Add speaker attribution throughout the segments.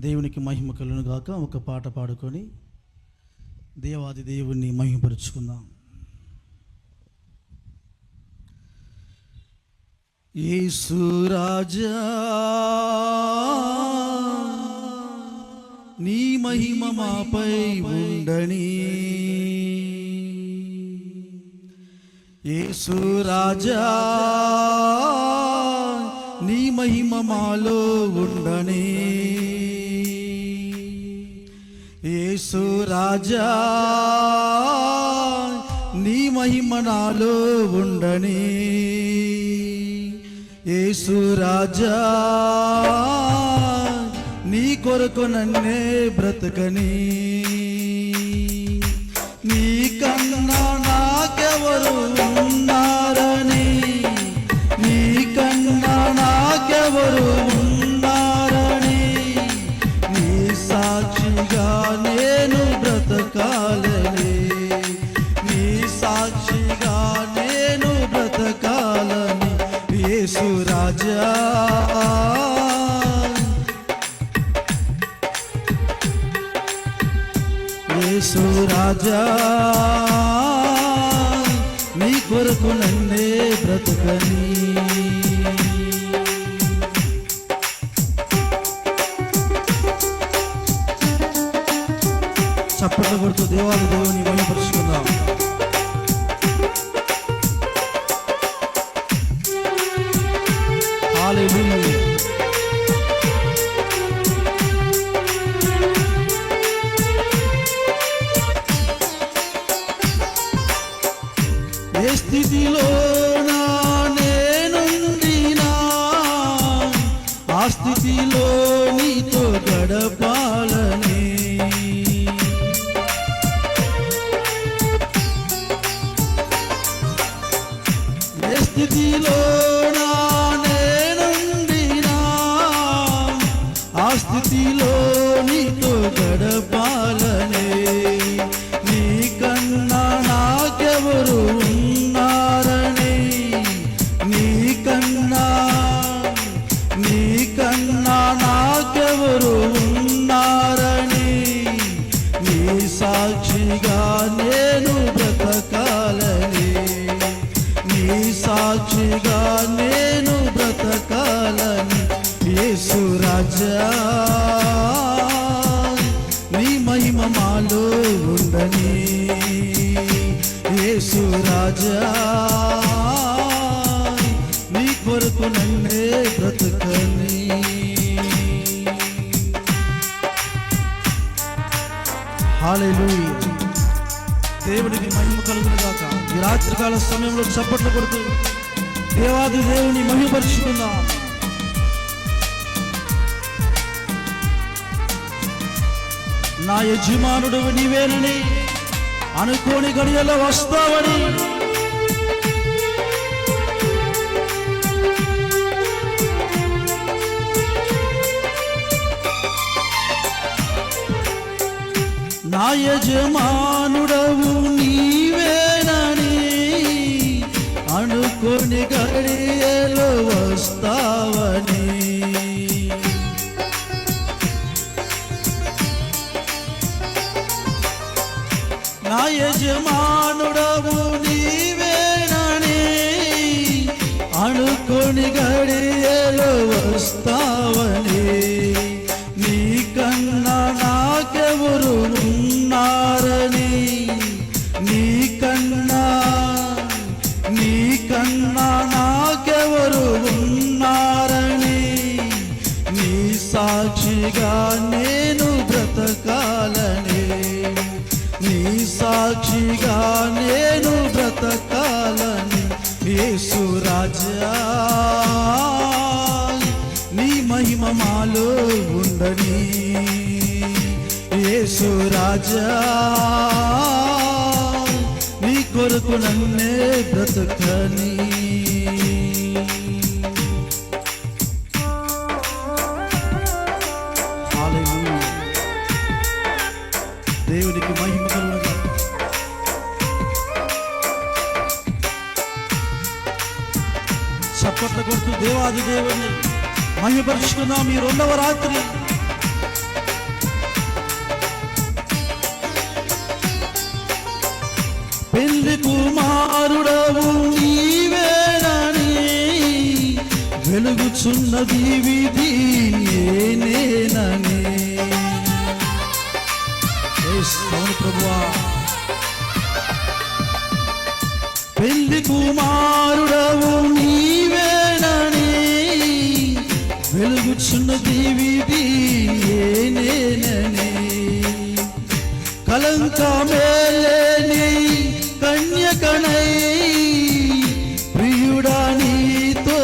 Speaker 1: దేవునికి మహిమ కలుగును గాక. ఒక పాట పాడుకొని దేవాది దేవుణ్ణి మహిమపరుచుకుందాం. యేసు రాజా నీ మహిమ మాపై ఉండని, యేసు రాజా నీ మహిమ మాలో ఉండని, యేసు రాజా నీ మహిమ నాలో ఉండని, యేసు రాజా నీ కొరకు నన్నే బ్రతకని, నీ కన్నా నాకెవరు ఉన్నారని, నీ కన్నా నాకెవరు ఉన్నారని, నీ సాక్షిగా నేను బ్రతకాలని, నీ సాక్షిగా నేను బ్రతకాలని, యేసు రాజా యేసు రాజా నీ కొరకు నన్నే బ్రతకని. చప్పట్లు కొడుతూ దేవాది దేవుని మహిమపరుచుకుందాం. హల్లెలూయా. ఏ స్థితిలో నేనుండినా ఆ స్థితిలో నీతో గడపాలని, ఏ స్థితిలో నేనుండినా ఆ స్థితిలో నీతో గడపాలని, నీకన్నా నాకెవరు ఉన్నారని, నీకన్నా నాకెవరు ఉన్నారని, నీ సాక్షిగా నేను బ్రతకాలని, నీ సాక్షిగా నేను బ్రతకాలని, యేసు రాజా నీ మహిమ మాలో ఉండని, యేసు రాజా నీ కొరకు నన్నే బ్రతకని. హల్లెలూయా. దేవునికి మహిమ కలుగును గాక. ఈ రాత్రికాల సమయంలో చప్పట్లు కొడుతూ దేవాది దేవుని మహిమపరుచుకుందాం. నా యజమానుడు నీవేనని అనుకోని గడియలో వస్తావని, నా యజమానుడవు నీవేనని అనుకోని గడియలో వస్తావని, నా యజమానుడవు నీవేనని అనుకోని గడియలో వస్తావని, నీకన్నా నాకెవరు ఉన్నారని, నీకన్నా నాకెవరు ఉన్నారని, నీ సాక్షిగా నేను బ్రతకాలని, నీ సాక్షిగా నేను బ్రతకాలని, యేసు రాజా నీ మహిమ మాలో ఉండని, యేసు రాజా నీ కొరకు నన్నే బ్రతకని. హల్లెలూయా. దేవునికి మహిమ కలుగును గాక. చప్పట్లు కొడుతూ దేవాది దేవుని మహిమపరుచుకుందాం. ఈ రెండవ రాత్రి పెళ్లి కుమారుడవు నీవేనని వెలుగుచున్నది వీధి నేనేనని. అవును ప్రభువా, పెళ్లి కుమారుడవు నీవేనని వెలుగుచున్నది వీధి నేనేనని. కలంకమేలేని కన్యకనై ప్రియుడా నీతో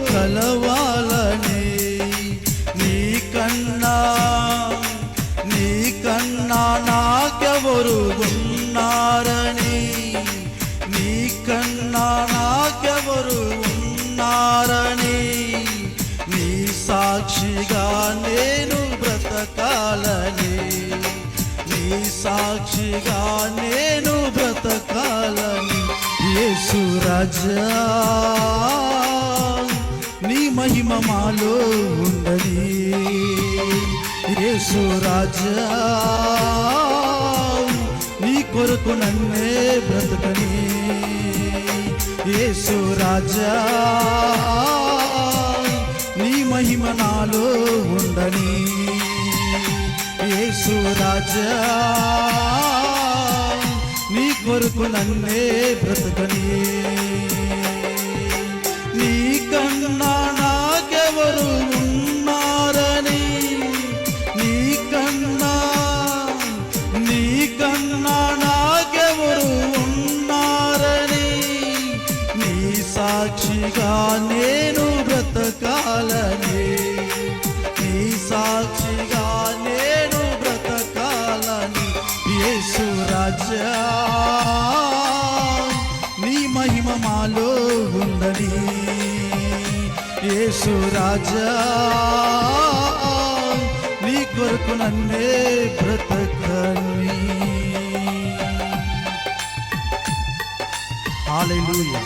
Speaker 1: కలవాలని. నీకన్నా నాకెవరు ఉన్నారని, నీకన్నా నాకెవరు ఉన్నారని, నీ సాక్షిగా నేను బ్రతకాలని, నీ సాక్షిగా నేను బ్రతకాలని. యేసు రాజా నీ మహిమ మాలో ఉండని. యేసు రాజా నీ కొరకు నన్నే బ్రతకని. యేసు రాజా నీ మహిమ నాలో ఉండని. యేసు రాజా నీ కొరకు నన్నే బ్రతకని. నీకన్నా నాకెవరు ఉన్నారని, నీకన్నా నాకెవరు ఉన్నారని, నీ సాక్షిగా నేను బ్రతకాలని, నీ సాక్షిగా నేను బ్రతకాలని. యేసు రాజా నీ మహిమ మాలో ఉందని. యేసు రాజా నీ కొరకు నన్నే బ్రతకని. హల్లెలూయా.